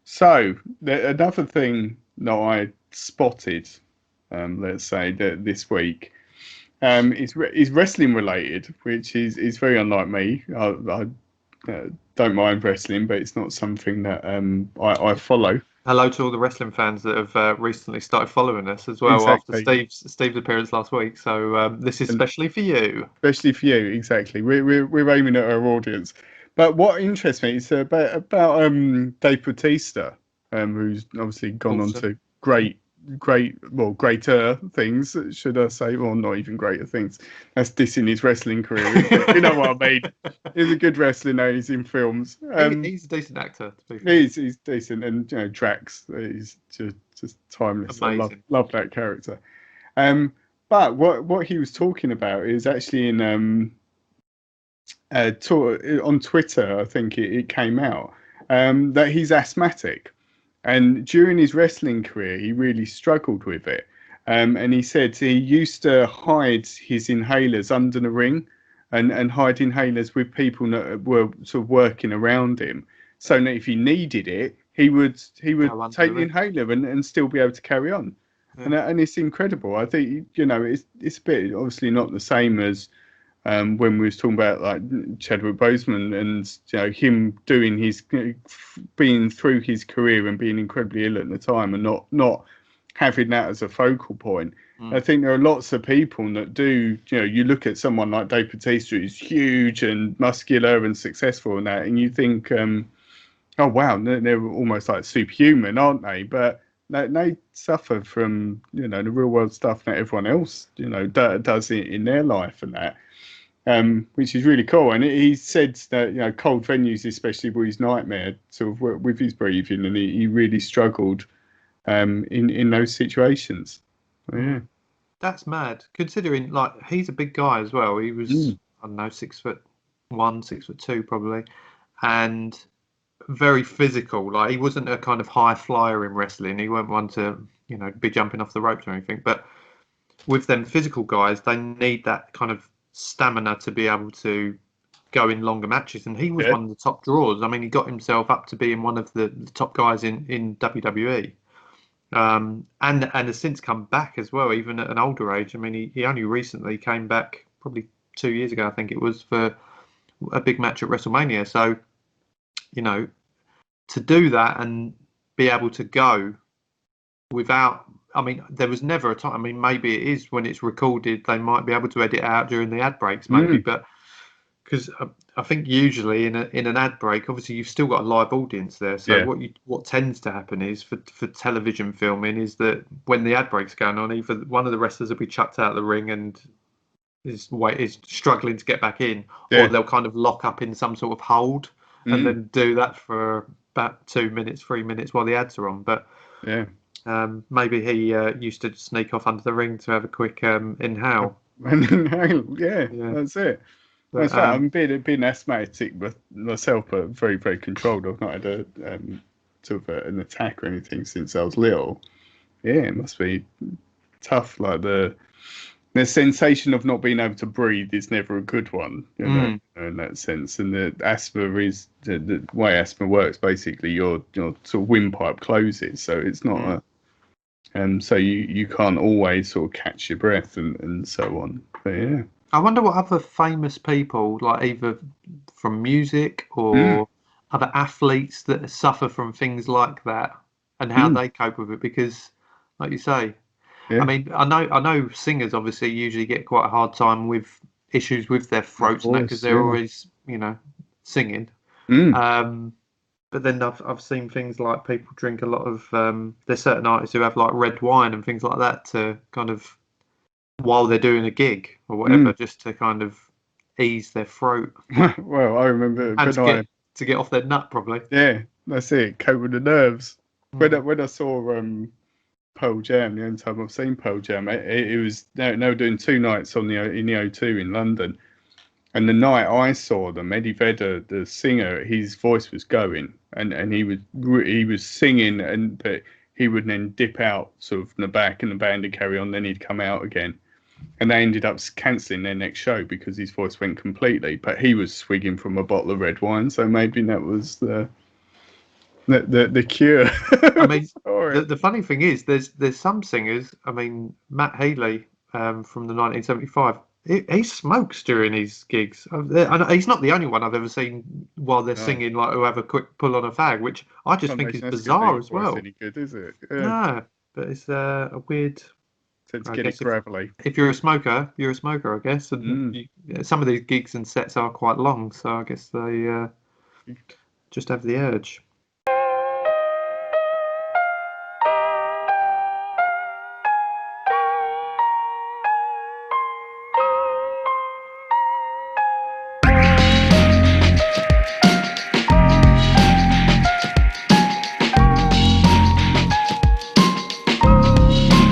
So another thing that I spotted, let's say that this week, is wrestling related, which is very unlike me. I don't mind wrestling, but it's not something that I follow. Hello to all the wrestling fans that have recently started following us as well after Exactly. Steve's appearance last week. So this is And especially for you. especially for you, exactly. We're aiming at our audience. But what interests me is about Dave Bautista, who's obviously gone on Awesome. to greater things, should I say? Well, not even greater things. That's dissing his wrestling career, isn't it? You know what I mean? He's a good wrestler now. He's in films. He's a decent actor, to be fair. He's decent, and Drax, he's just timeless. I Amazing. love that character. But what he was talking about is actually in on Twitter, I think it came out that he's asthmatic, and during his wrestling career, he really struggled with it. And he said he used to hide his inhalers under the ring, and hide inhalers with people that were sort of working around him, so that if he needed it, he would Go under take the the ring. inhaler and still be able to carry on. Yeah. And it's incredible. I think it's a bit obviously not the same as when we was talking about like Chadwick Boseman and him doing his being through his career and being incredibly ill at the time and not having that as a focal point. I think there are lots of people that do. You look at someone like Dave Bautista, who's huge and muscular and successful and that, and you think, oh wow, they're almost like superhuman, aren't they? But they suffer from the real world stuff that everyone else does in their life and that. Which is really cool. And he said that cold venues, especially, were his nightmare, sort of with his breathing, and he really struggled in those situations. Yeah. That's mad. Considering like he's a big guy as well. He was I don't know 6'1", 6'2" probably, and very physical. Like he wasn't a kind of high flyer in wrestling. He weren't one to be jumping off the ropes or anything. But with them physical guys, they need that kind of stamina to be able to go in longer matches. And he was Yeah. one of the top draws. I mean, he got himself up to being one of the top guys in WWE. And has since come back as well, even at an older age. I mean, he only recently came back, probably 2 years ago, I think it was, for a big match at WrestleMania. So, to do that and be able to go without, I mean, there was never a time. I mean, maybe it is when it's recorded, they might be able to edit out during the ad breaks, maybe, but because I think usually in an ad break, obviously you've still got a live audience there. So what tends to happen is for television filming is that when the ad break's going on, either one of the wrestlers will be chucked out of the ring and is struggling to get back in, or they'll kind of lock up in some sort of hold and then do that for about 2 minutes, 3 minutes while the ads are on. But maybe he used to sneak off under the ring to have a quick inhale. Yeah, that's it. That's right. I'm being asthmatic myself, but very, very controlled. I've not had a sort of an attack or anything since I was little. Yeah, it must be tough. Like the sensation of not being able to breathe is never a good one, in that sense. And the asthma is the way asthma works. Basically, your sort of windpipe closes, so it's not so you can't always sort of catch your breath and so on. But yeah. I wonder what other famous people, like either from music or other athletes that suffer from things like that, and how they cope with it. Because, like you say, I mean, I know singers obviously usually get quite a hard time with issues with their throats and that because they're always singing. But then I've seen things like people drink a lot of. There's certain artists who have like red wine and things like that to kind of, while they're doing a gig or whatever, just to kind of ease their throat. Well, I remember and to get off their nut, probably. Yeah, that's it. Cope with the nerves. When I saw Pearl Jam, the only time I've seen Pearl Jam, it was they were doing 2 nights in the O2 in London, and the night I saw them, Eddie Vedder, the singer, his voice was going, and he was singing, but he would then dip out sort of in the back, and the band would carry on, then he'd come out again. And they ended up cancelling their next show because his voice went completely. But he was swigging from a bottle of red wine, so maybe that was the The Cure. I mean, Sorry. the funny thing is, there's some singers. I mean, Matt Healy from the 1975. He smokes during his gigs. And he's not the only one I've ever seen while they're No. singing, like, who have a quick pull on a fag, which I just think is That's gonna do bizarre your as voice well. any good, is it? Yeah. No, but it's a weird. Tend to I get it guess gravelly. if you're a smoker, you're a smoker, I guess. And some of these gigs and sets are quite long, so I guess they just have the urge.